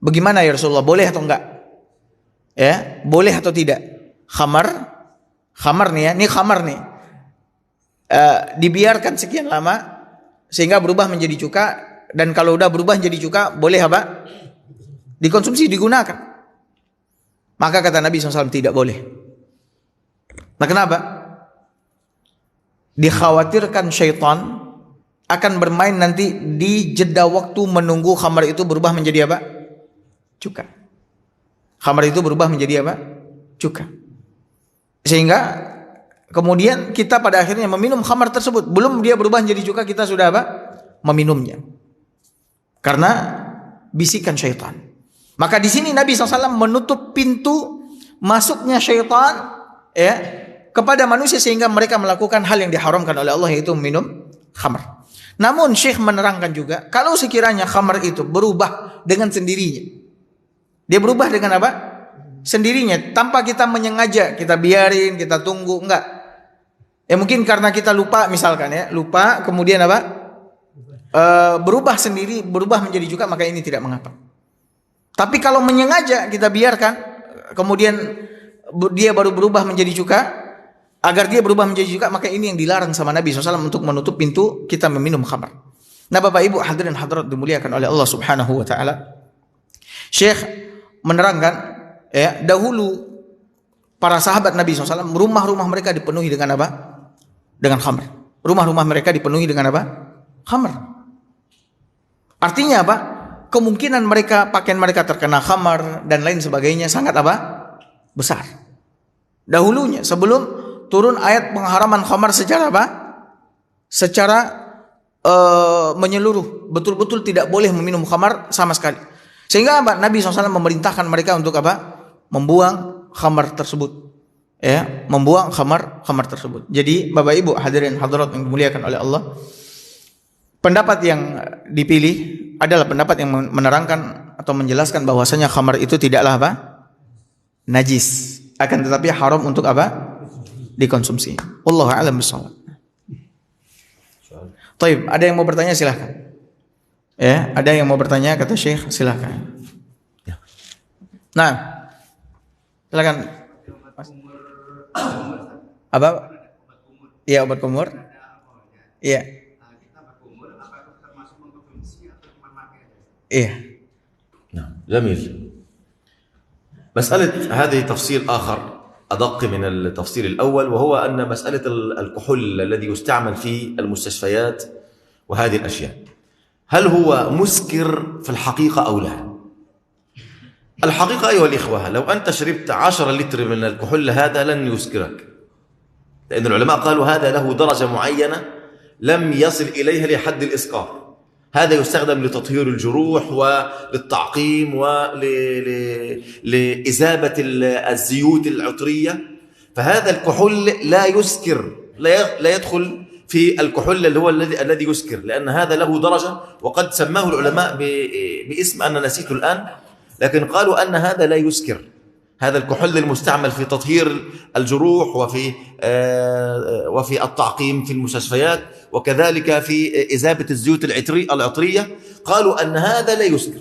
Bagaimana ya Rasulullah? Boleh atau enggak? Ya, boleh atau tidak? Khamar nih ya, ini khamar nih. Dibiarkan sekian lama sehingga berubah menjadi cuka, dan kalau udah berubah menjadi cuka boleh apa? Dikonsumsi, digunakan. Maka kata Nabi SAW tidak boleh. Nah kenapa? Dikhawatirkan syaitan akan bermain nanti di jeda waktu menunggu khamar itu berubah menjadi apa? Cuka. Khamar itu berubah menjadi apa? Cuka. Sehingga kemudian kita pada akhirnya meminum khamar tersebut. Belum dia berubah menjadi cuka, kita sudah apa? Meminumnya. Karena bisikan syaitan. Maka di sini Nabi SAW menutup pintu masuknya syaitan ya kepada manusia sehingga mereka melakukan hal yang diharamkan oleh Allah, yaitu minum khamar. Namun Syekh menerangkan juga, kalau sekiranya khamar itu berubah dengan sendirinya, dia berubah dengan apa? Sendirinya, tanpa kita menyengaja, kita biarin, kita tunggu, enggak. Ya mungkin karena kita lupa misalkan ya, lupa kemudian apa? Berubah sendiri, berubah menjadi cuka, maka ini tidak mengapa. Tapi kalau menyengaja kita biarkan, kemudian dia baru berubah menjadi cuka, agar dia berubah menjadi cuka, maka ini yang dilarang sama Nabi SAW untuk menutup pintu kita meminum khamar. Nah Bapak Ibu hadirin hadirat dimuliakan oleh Allah Subhanahu wa taala. Syekh menerangkan ya, dahulu para sahabat Nabi SAW rumah-rumah mereka dipenuhi dengan apa? Dengan khamar. Rumah-rumah mereka dipenuhi dengan apa? Khamar. Artinya apa? Kemungkinan pakaian mereka terkena khamar dan lain sebagainya sangat apa? Besar. Dahulunya sebelum turun ayat pengharaman khamar secara apa? Secara menyeluruh, betul-betul tidak boleh meminum khamar sama sekali. Sehingga apa? Nabi SAW memerintahkan mereka untuk apa? Membuang khamar tersebut. Ya, membuang khamar tersebut. Jadi Bapak Ibu hadirin hadirat yang dimuliakan oleh Allah, pendapat yang dipilih adalah pendapat yang menerangkan atau menjelaskan bahwasanya khamar itu tidaklah apa? Najis, akan tetapi haram untuk apa? Dikonsumsi. Wallahu a'lam bishawab. Taib, ada yang mau bertanya silahkan. Ya, ada yang mau bertanya kata Syekh, silahkan. Nah, silakan. Apa? Iya, obat kumur. Iya. إيه نعم جميل. مسألة هذه تفصيل آخر أدق من التفصيل الأول، وهو أن مسألة الكحول الذي يستعمل في المستشفيات وهذه الأشياء، هل هو مسكر في الحقيقة أو لا؟ الحقيقة أيها الإخوة، لو أنت شربت 10 لتر من الكحول هذا لن يسكرك، لأن العلماء قالوا هذا له درجة معينة لم يصل إليها لحد الإسكار. هذا يستخدم لتطهير الجروح وللتعقيم ولإزابة الزيوت العطرية، فهذا الكحول لا يسكر، لا يدخل في الكحول اللي هو الذي يسكر، لأن هذا له درجة، وقد سماه العلماء باسم أنا نسيته الآن، لكن قالوا أن هذا لا يسكر. هذا الكحول المستعمل في تطهير الجروح وفي التعقيم في المستشفيات، وكذلك في إزابة الزيوت العطرية، قالوا أن هذا لا يسكر.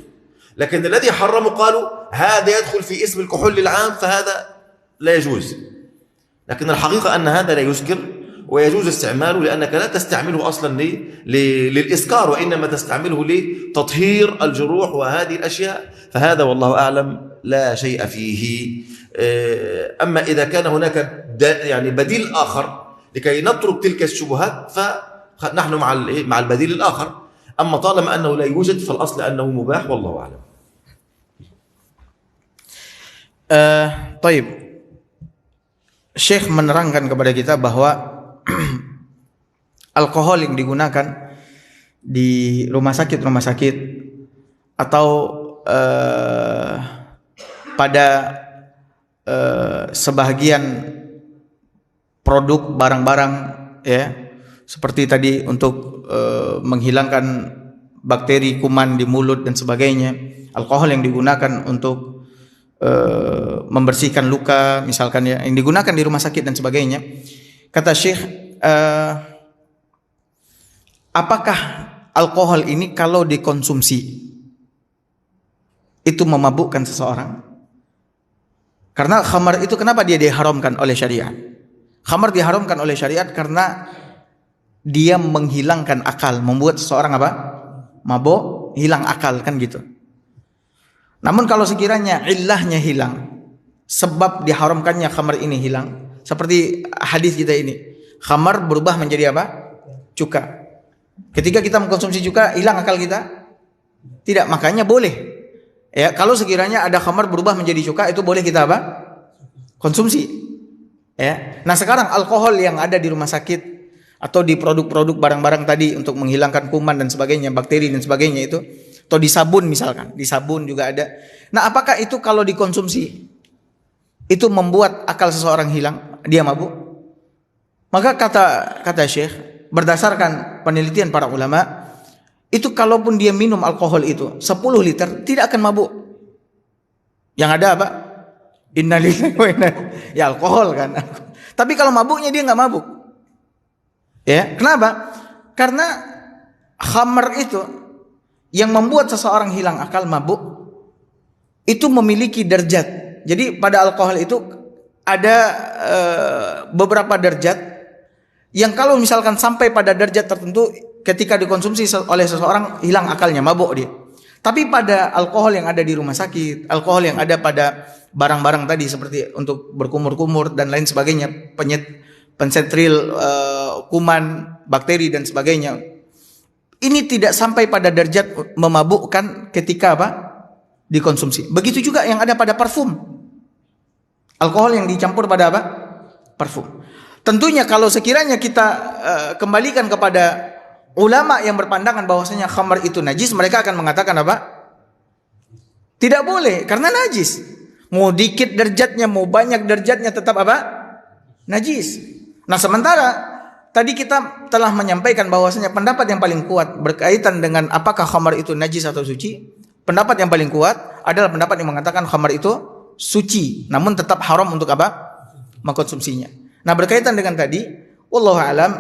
لكن الذي حرموا قالوا هذا يدخل في اسم الكحول العام، فهذا لا يجوز. لكن الحقيقة أن هذا لا يسكر ويجوز استعماله، لأنك لا تستعمله أصلا للإسكار، وإنما تستعمله لتطهير الجروح وهذه الأشياء، فهذا والله أعلم لا شيء فيه. أما إذا كان هناك يعني بديل آخر لكي نترك تلك الشبهات، فنحن مع البديل الآخر. أما طالما أنه لا يوجد فالأصل أنه مباح والله أعلم. طيب, Syekh menerangkan kepada kita bahwa alkohol yang digunakan di rumah sakit atau pada sebahagian produk barang-barang ya, seperti tadi untuk menghilangkan bakteri kuman di mulut dan sebagainya, alkohol yang digunakan untuk membersihkan luka misalkan ya, yang digunakan di rumah sakit dan sebagainya. Kata Syekh, apakah alkohol ini kalau dikonsumsi itu memabukkan seseorang? Karena khamar itu kenapa dia diharamkan oleh syariat? Khamar diharamkan oleh syariat karena dia menghilangkan akal, membuat seseorang apa? Mabuk, hilang akal, kan gitu. Namun kalau sekiranya illahnya hilang, sebab diharamkannya khamar ini hilang, seperti hadis kita ini, khamar berubah menjadi apa? Cuka. Ketika kita mengkonsumsi cuka, hilang akal kita? Tidak, makanya boleh. Ya, kalau sekiranya ada khamar berubah menjadi cuka, itu boleh kita apa? Konsumsi. Ya. Nah, sekarang alkohol yang ada di rumah sakit atau di produk-produk barang-barang tadi untuk menghilangkan kuman dan sebagainya, bakteri dan sebagainya itu, atau di sabun misalkan, di sabun juga ada. Nah, apakah itu kalau dikonsumsi itu membuat akal seseorang hilang, dia mabuk? Maka kata Syekh, berdasarkan penelitian para ulama, itu kalaupun dia minum alkohol itu 10 liter tidak akan mabuk. Yang ada apa? Innalillahi wa inna ilaihi, ya alkohol kan. Tapi kalau mabuknya dia nggak mabuk. Ya, kenapa? Karena khamar itu yang membuat seseorang hilang akal, mabuk, itu memiliki derajat. Jadi pada alkohol itu ada beberapa derajat yang kalau misalkan sampai pada derajat tertentu, ketika dikonsumsi oleh seseorang hilang akalnya, mabuk dia. Tapi pada alkohol yang ada di rumah sakit, alkohol yang ada pada barang-barang tadi seperti untuk berkumur-kumur dan lain sebagainya, pensetril, kuman, bakteri dan sebagainya, ini tidak sampai pada derajat memabukkan ketika apa? Dikonsumsi. Begitu juga yang ada pada parfum. Alkohol yang dicampur pada apa? Parfum. Tentunya kalau sekiranya kita kembalikan kepada ulama yang berpandangan bahwasanya khamar itu najis, mereka akan mengatakan apa? Tidak boleh, karena najis. Mau dikit derajatnya, mau banyak derajatnya, tetap apa? Najis. Nah, sementara tadi kita telah menyampaikan bahwasanya pendapat yang paling kuat berkaitan dengan apakah khamar itu najis atau suci. Pendapat yang paling kuat adalah pendapat yang mengatakan khamar itu suci, namun tetap haram untuk apa? Mengkonsumsinya. Nah, berkaitan dengan tadi, wallahu alam,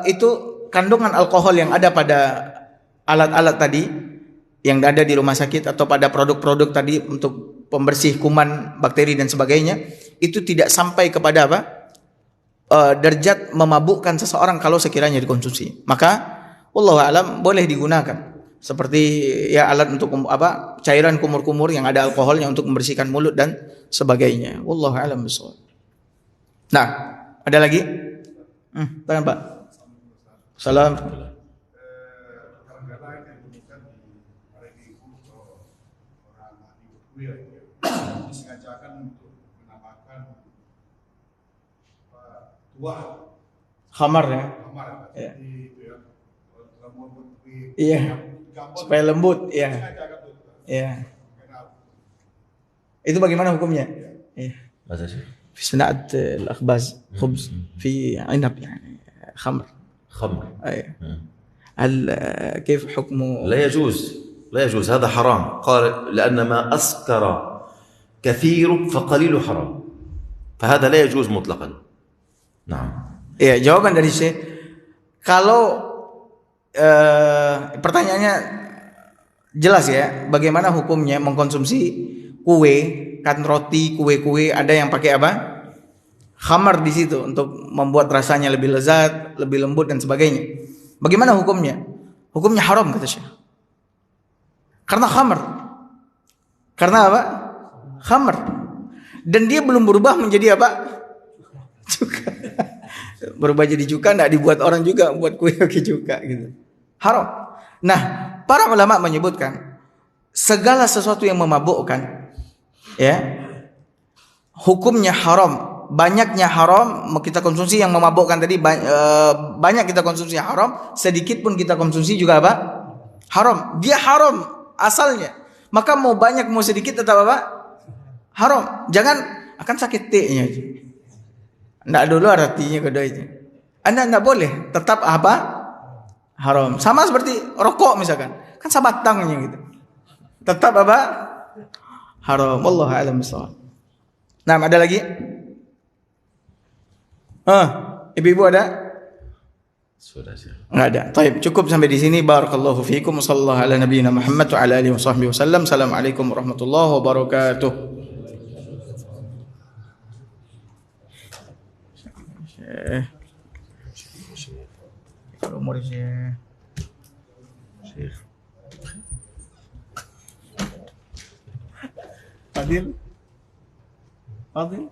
itu kandungan alkohol yang ada pada alat-alat tadi yang ada di rumah sakit atau pada produk-produk tadi untuk pembersih kuman, bakteri dan sebagainya, itu tidak sampai kepada apa? Derajat memabukkan seseorang kalau sekiranya dikonsumsi. Maka wallahu alam boleh digunakan seperti ya alat untuk apa? Cairan kumur-kumur yang ada alkoholnya untuk membersihkan mulut dan sebagainya. Wallahu alam bishawab. Nah, ada lagi? Tangan Pak. Salam. Disengajakan untuk menambahkan tua Khamar ya. kamar Ya. di Iya. Supaya lembut, ya. Iya. Itu bagaimana hukumnya? Iya. ماذا شيء؟ في صناعة الأخباز خبز في عنب يعني خمر. خمر. أي. هل كيف حكمه؟ لا يجوز، لا يجوز، هذا حرام. قال لأن ما أسكر كثير فقليل حرام، فهذا لا يجوز مطلقا. نعم. Ya, jawaban dari Syekh, kalau pertanyaannya jelas ya, bagaimana hukumnya mengkonsumsi kue, kan roti, kue-kue ada yang pakai apa? Khamar di situ untuk membuat rasanya lebih lezat, lebih lembut dan sebagainya. Bagaimana hukumnya? Hukumnya haram kata Syekh. Karena khamar. Karena apa? Khamar. Dan dia belum berubah menjadi apa? Cuka. Berubah jadi cuka, enggak dibuat orang juga buat kue pakai cuka gitu. Haram. Nah, para ulama menyebutkan segala sesuatu yang memabukkan, ya, hukumnya haram. Banyaknya haram kita konsumsi yang memabukkan tadi, banyak kita konsumsi haram, sedikit pun kita konsumsi juga apa? Haram. Dia haram asalnya. Maka mau banyak mau sedikit tetap apa? Haram. Jangan akan sakit T-nya. Enggak dulu artinya keduanya. Anda enggak boleh, tetap apa? Haram. Sama seperti rokok misalkan. Kan sabatangnya gitu. Tetap apa? Haram. Wallahu a'lam bishawab. Nah, ada lagi? Ibu-ibu ada? Sudah Syekh. Enggak ada. Baik, cukup sampai di sini. Barakallahu fiikum. Sallallahu ala nabiyina Muhammad wa ala alihi washabbihi wasallam. Assalamualaikum warahmatullahi wabarakatuh. Kalau muridnya Syekh. Fadil. Fadil.